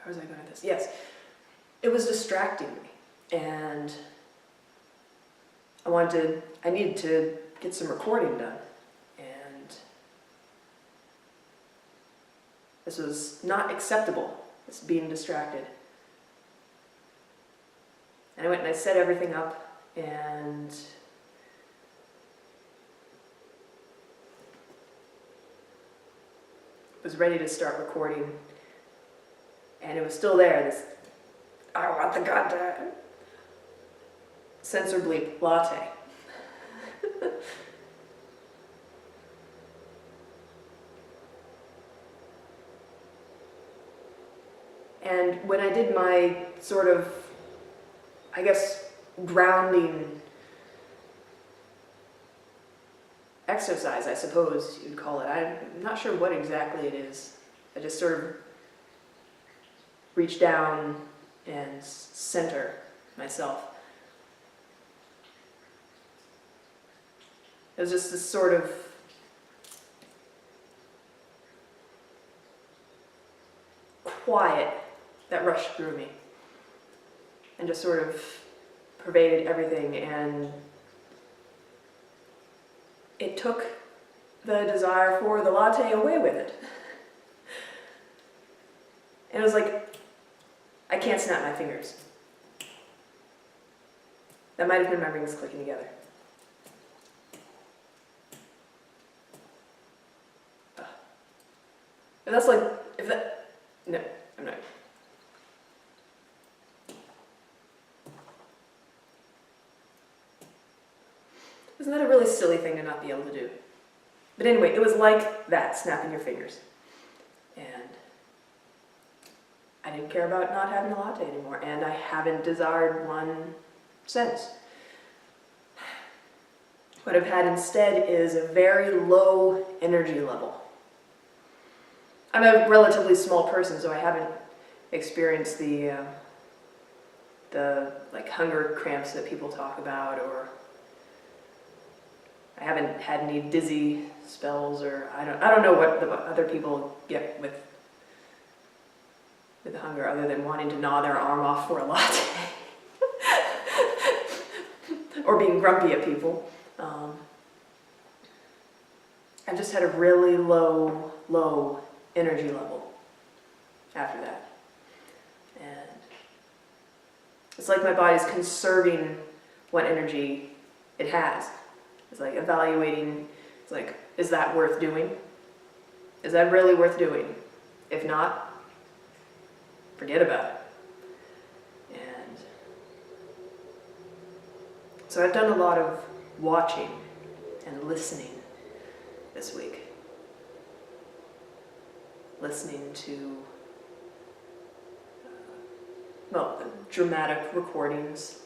How was I going with this? Yes. It was distracting me, and I needed to get some recording done, and this was not acceptable, this being distracted. And I went and I set everything up, and was ready to start recording, and it was still there, this, I want the goddamn censor bleep latte. And when I did my sort of, I guess, grounding exercise, I suppose you'd call it. I'm not sure what exactly it is. I just sort of reach down and center myself. It was just this sort of quiet that rushed through me and just sort of pervaded everything, and it took the desire for the latte away with it. And it was like, I can't snap my fingers. That might have been my rings clicking together. If that's like, if that, no, I'm not. Isn't that a really silly thing to not be able to do? But anyway, it was like that, snapping your fingers. And I didn't care about not having a latte anymore, and I haven't desired one since. What I've had instead is a very low energy level. I'm a relatively small person, so I haven't experienced the like hunger cramps that people talk about, or I haven't had any dizzy spells, or I don't know what other people get with the hunger, other than wanting to gnaw their arm off for a latte or being grumpy at people. I've just had a really low energy level after that, and it's like my body's conserving what energy it has. It's like evaluating, it's like, is that worth doing? Is that really worth doing? If not, forget about it. And so I've done a lot of watching and listening this week. Listening to, well, dramatic recordings.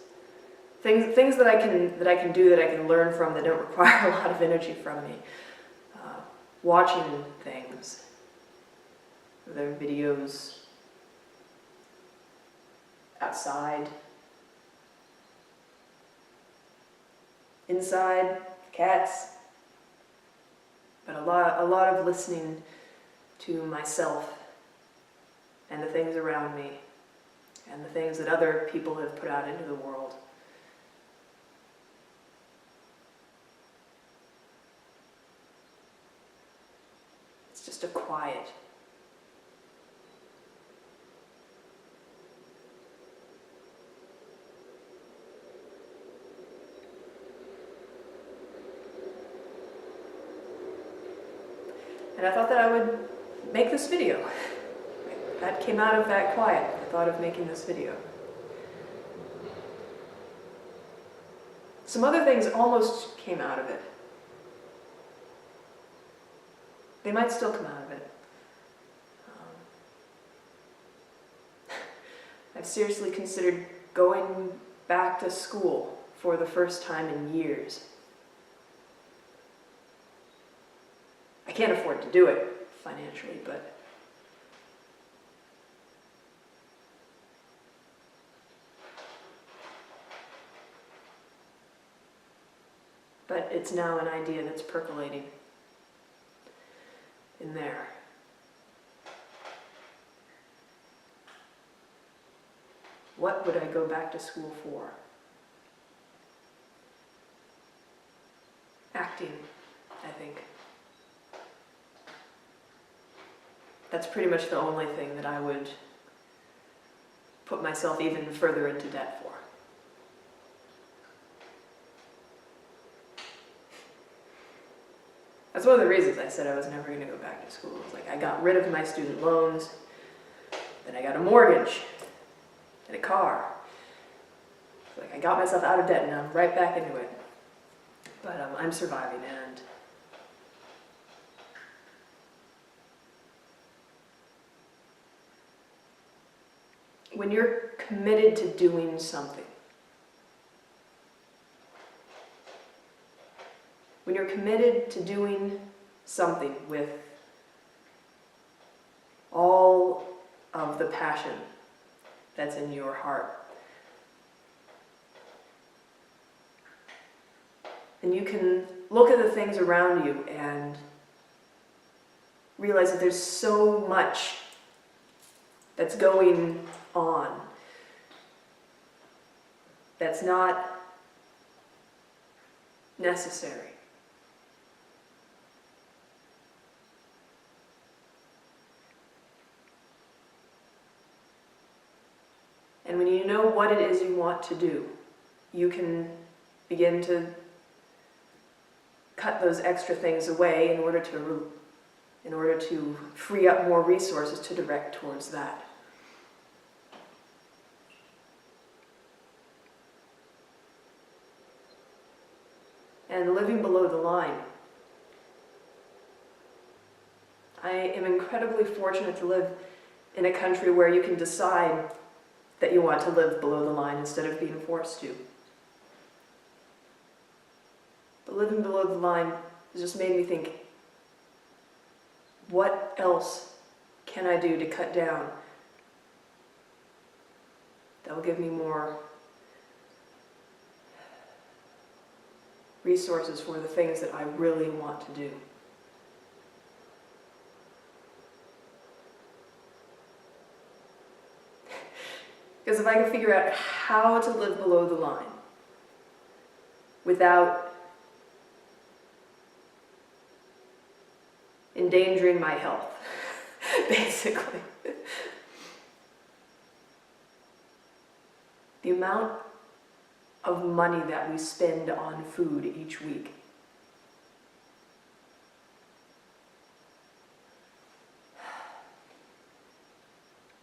Things that I can do, that I can learn from, that don't require a lot of energy from me. Watching things, their videos outside, inside, cats, but a lot of listening to myself and the things around me and the things that other people have put out into the world. It's just a quiet. And I thought that I would make this video. That came out of that quiet. I thought of making this video. Some other things almost came out of it. They might still come out of it. I've seriously considered going back to school for the first time in years. I can't afford to do it financially, but it's now an idea that's percolating in there. What would I go back to school for? Acting, I think. That's pretty much the only thing that I would put myself even further into debt for. That's one of the reasons I said I was never going to go back to school. It's like I got rid of my student loans, then I got a mortgage, and a car. It's like I got myself out of debt and I'm right back into it. But I'm surviving, and when you're committed to doing something, when you're committed to doing something with all of the passion that's in your heart, then you can look at the things around you and realize that there's so much that's going on that's not necessary. And when you know what it is you want to do, you can begin to cut those extra things away in order to free up more resources to direct towards that. And living below the line. I am incredibly fortunate to live in a country where you can decide that you want to live below the line instead of being forced to. But living below the line has just made me think, what else can I do to cut down that will give me more resources for the things that I really want to do? Because if I can figure out how to live below the line without endangering my health, basically. The amount of money that we spend on food each week.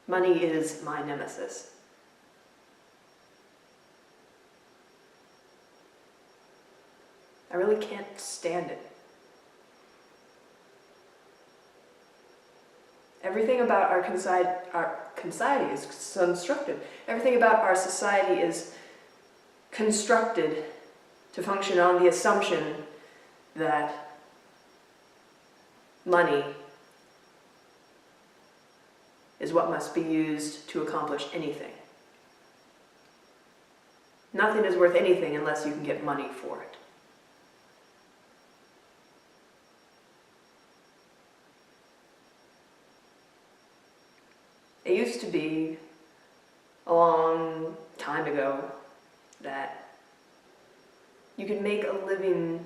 Money is my nemesis. I really can't stand it. Everything about our society is constructed. Everything about our society is constructed to function on the assumption that money is what must be used to accomplish anything. Nothing is worth anything unless you can get money for it. It used to be, a long time ago, that you could make a living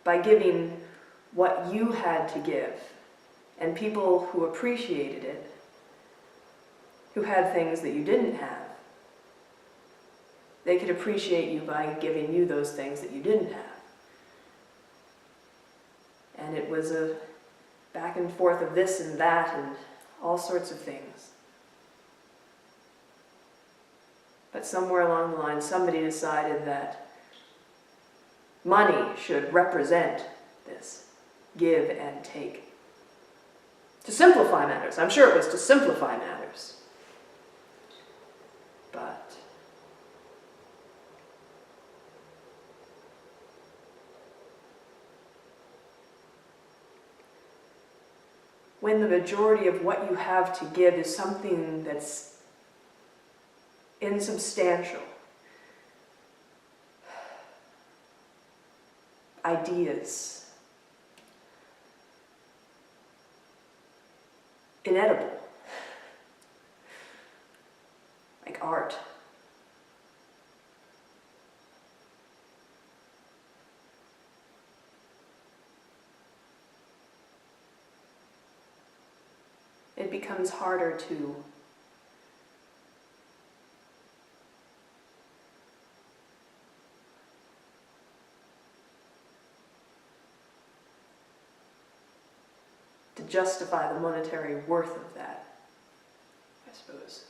by giving what you had to give, and people who appreciated it, who had things that you didn't have, they could appreciate you by giving you those things that you didn't have. And it was a back and forth of this and that and all sorts of things. But somewhere along the line, somebody decided that money should represent this give and take. To simplify matters. I'm sure it was to simplify matters. But when the majority of what you have to give is something that's insubstantial, ideas, inedible, like art. It becomes harder to justify the monetary worth of that, I suppose.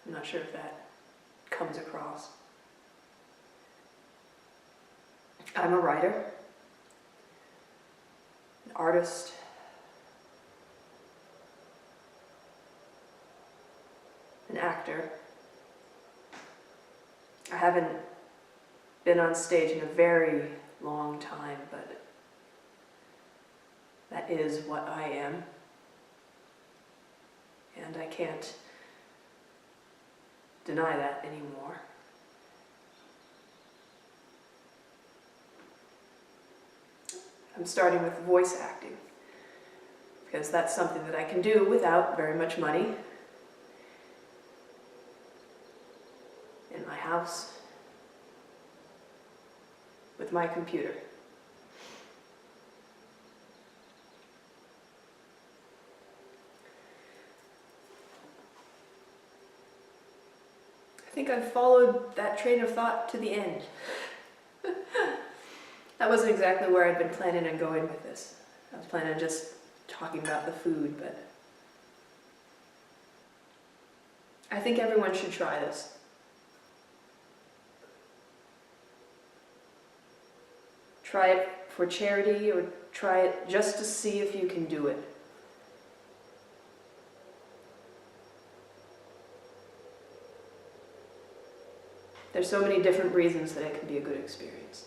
I'm not sure if that comes across. I'm a writer, an artist, an actor. I haven't been on stage in a very long time, but that is what I am. And I can't deny that anymore. I'm starting with voice acting, because that's something that I can do without very much money, in my house, with my computer. I think I've followed that train of thought to the end. That wasn't exactly where I'd been planning on going with this. I was planning on just talking about the food, but I think everyone should try this. Try it for charity, or try it just to see if you can do it. There's so many different reasons that it can be a good experience.